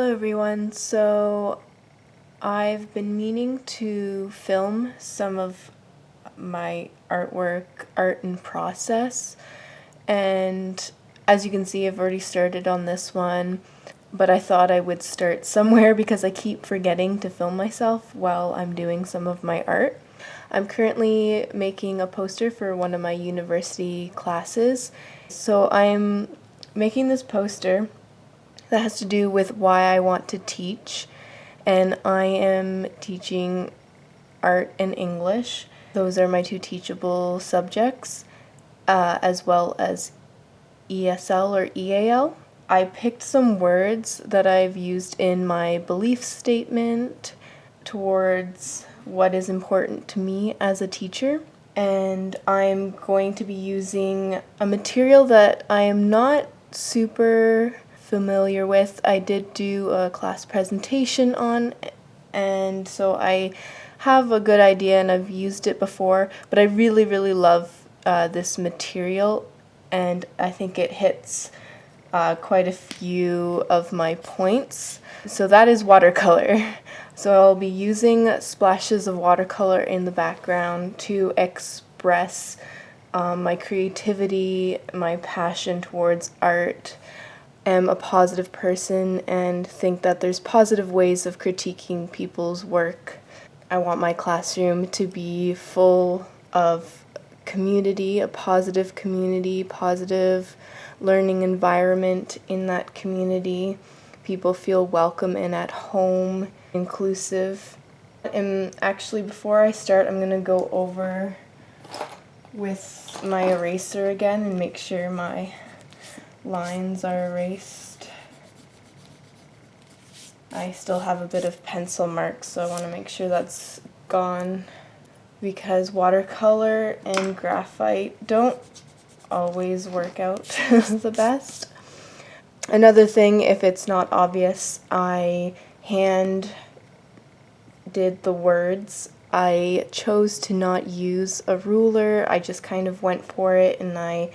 Hello everyone. So I've been meaning to film some of my artwork, art in process, and as you can see I've already started on this one, but I thought I would start somewhere because I keep forgetting to film myself while I'm doing some of my art. I'm currently making a poster for one of my university classes. So I'm making this poster that has to do with why I want to teach, and I am teaching art and English. Those are my two teachable subjects, as well as ESL or EAL. I picked some words that I've used in my belief statement towards what is important to me as a teacher, and I'm going to be using a material that I am not super familiar with. I did do a class presentation on, and so I have a good idea and I've used it before, but I really love this material, and I think it hits quite a few of my points. So that is watercolor. So I'll be using splashes of watercolor in the background to express my creativity, my passion towards art. Am a positive person and think that there's positive ways of critiquing people's work. I want my classroom to be full of community, a positive community, positive learning environment in that community. People feel welcome and at home, inclusive. And actually, before I start, I'm gonna go over with my eraser again and make sure my lines are erased. I still have a bit of pencil marks, so I want to make sure that's gone, because watercolor and graphite don't always work out the best. Another thing, if it's not obvious, I hand did the words. I chose to not use a ruler. I just kind of went for it, and I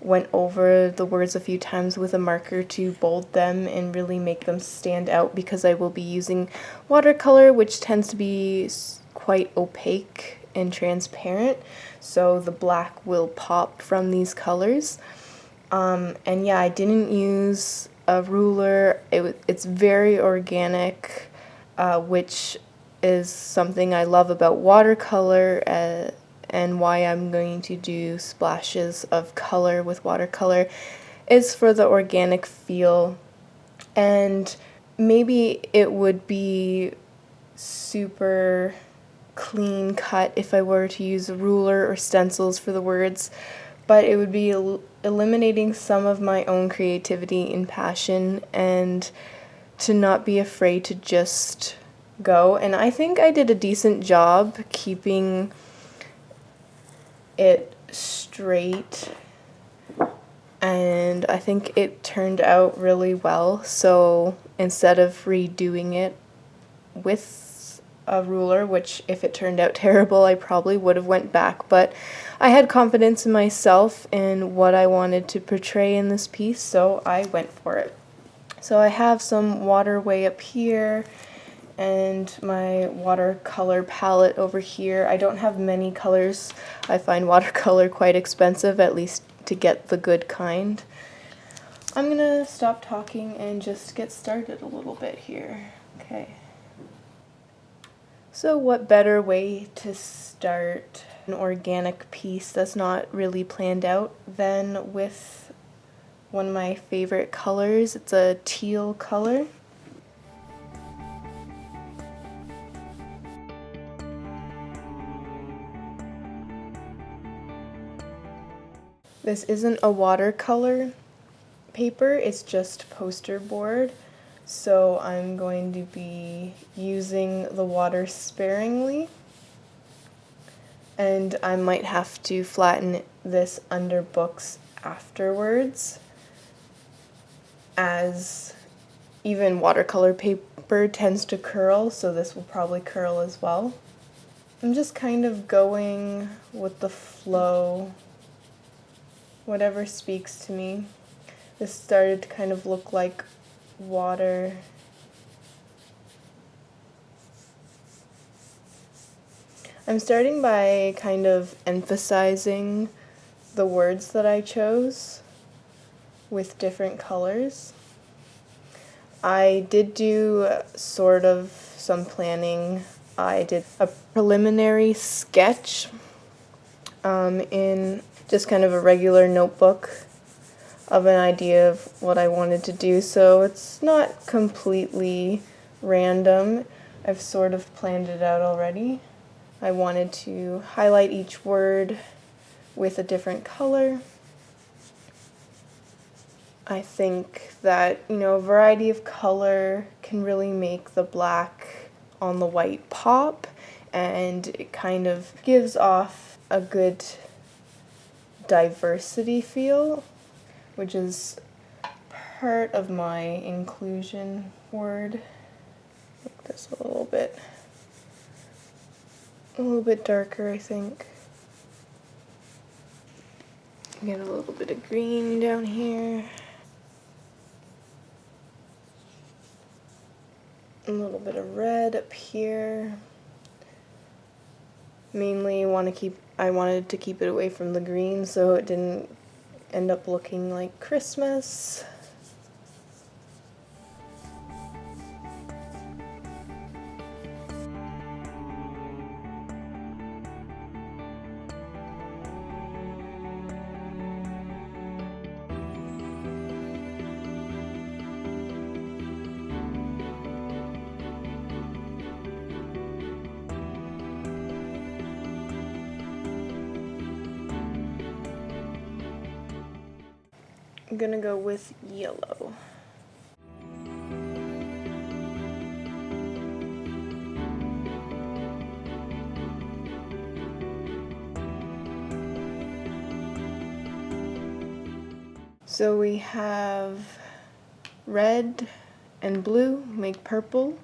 went over the words a few times with a marker to bold them and really make them stand out, because I will be using watercolor, which tends to be quite opaque and transparent, so the black will pop from these colors. And yeah, I didn't use a ruler. It's very organic, which is something I love about watercolor, and why I'm going to do splashes of color with watercolor is for the organic feel. And maybe it would be super clean cut if I were to use a ruler or stencils for the words, but it would be eliminating some of my own creativity and passion, and to not be afraid to just go. And I think I did a decent job keeping it straight, and I think it turned out really well. So instead of redoing it with a ruler, which if it turned out terrible I probably would have went back, but I had confidence in myself and what I wanted to portray in this piece, so I went for it. So I have some water way up here and my watercolor palette over here. I don't have many colors. I find watercolor quite expensive, at least to get the good kind. I'm gonna stop talking and just get started a little bit here. Okay. So what better way to start an organic piece that's not really planned out than with one of my favorite colors. It's a teal color. This isn't a watercolor paper, it's just poster board, so I'm going to be using the water sparingly, and I might have to flatten this under books afterwards, as even watercolor paper tends to curl, so this will probably curl as well. I'm just kind of going with the flow, whatever speaks to me. This started to kind of look like water I'm starting by kind of emphasizing the words that I chose with different colors. I did do sort of some planning. I did a preliminary sketch in just kind of a regular notebook of an idea of what I wanted to do, so it's not completely random. I've sort of planned it out already. I wanted to highlight each word with a different color. I think that, a variety of color can really make the black on the white pop, and it kind of gives off a good diversity feel, which is part of my inclusion word. Make this a little bit darker, I think. Get a little bit of green down here. A little bit of red up here. Mainly I wanted to keep it away from the green so it didn't end up looking like Christmas. I'm gonna go with yellow. So we have red and blue make purple,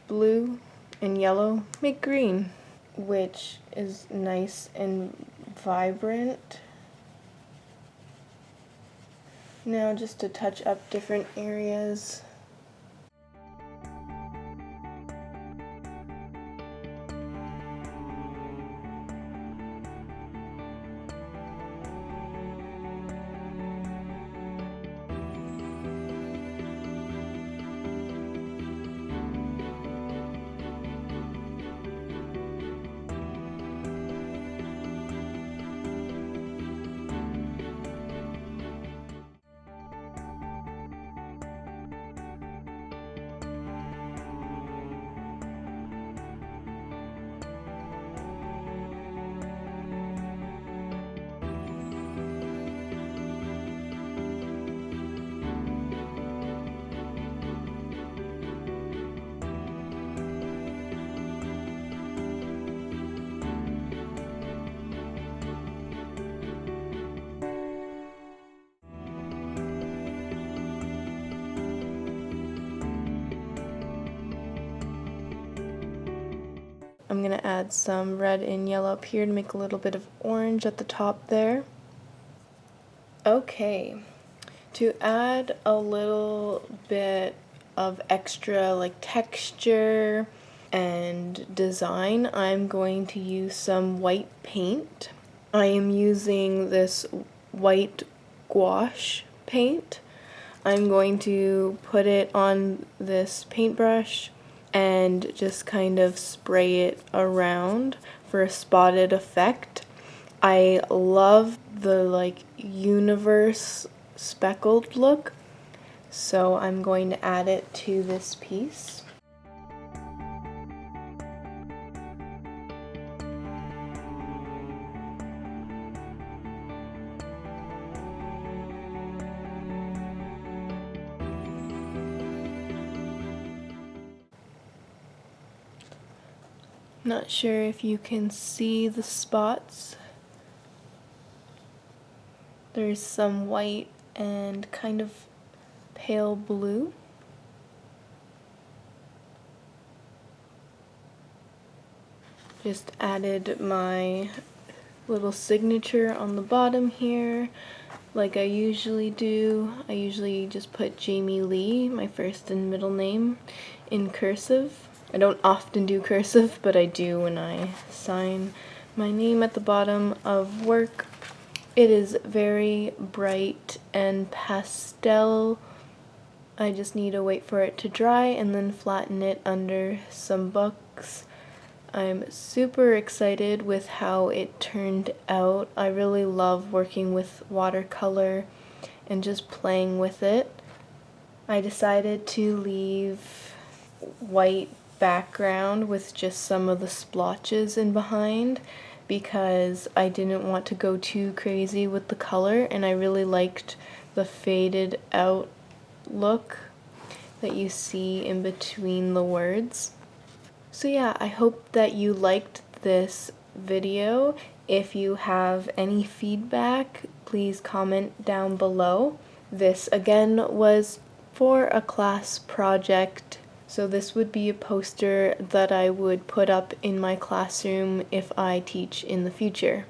blue and yellow make green, which is nice and vibrant. Now just to touch up different areas. I'm going to add some red and yellow up here to make a little bit of orange at the top there. Okay, to add a little bit of extra texture and design, I'm going to use some white paint. I am using this white gouache paint. I'm going to put it on this paintbrush and just kind of spray it around for a spotted effect. I love the universe speckled look, so I'm going to add it to this piece. Not sure if you can see the spots. There's some white and kind of pale blue. Just added my little signature on the bottom here, like I usually do. I usually just put Jamie Lee, my first and middle name, in cursive. I don't often do cursive, but I do when I sign my name at the bottom of work. It is very bright and pastel. I just need to wait for it to dry and then flatten it under some books. I'm super excited with how it turned out. I really love working with watercolor and just playing with it. I decided to leave white background with just some of the splotches in behind because I didn't want to go too crazy with the color, and I really liked the faded out look that you see in between the words. So yeah, I hope that you liked this video. If you have any feedback, please comment down below. This again was for a class project, so this would be a poster that I would put up in my classroom if I teach in the future.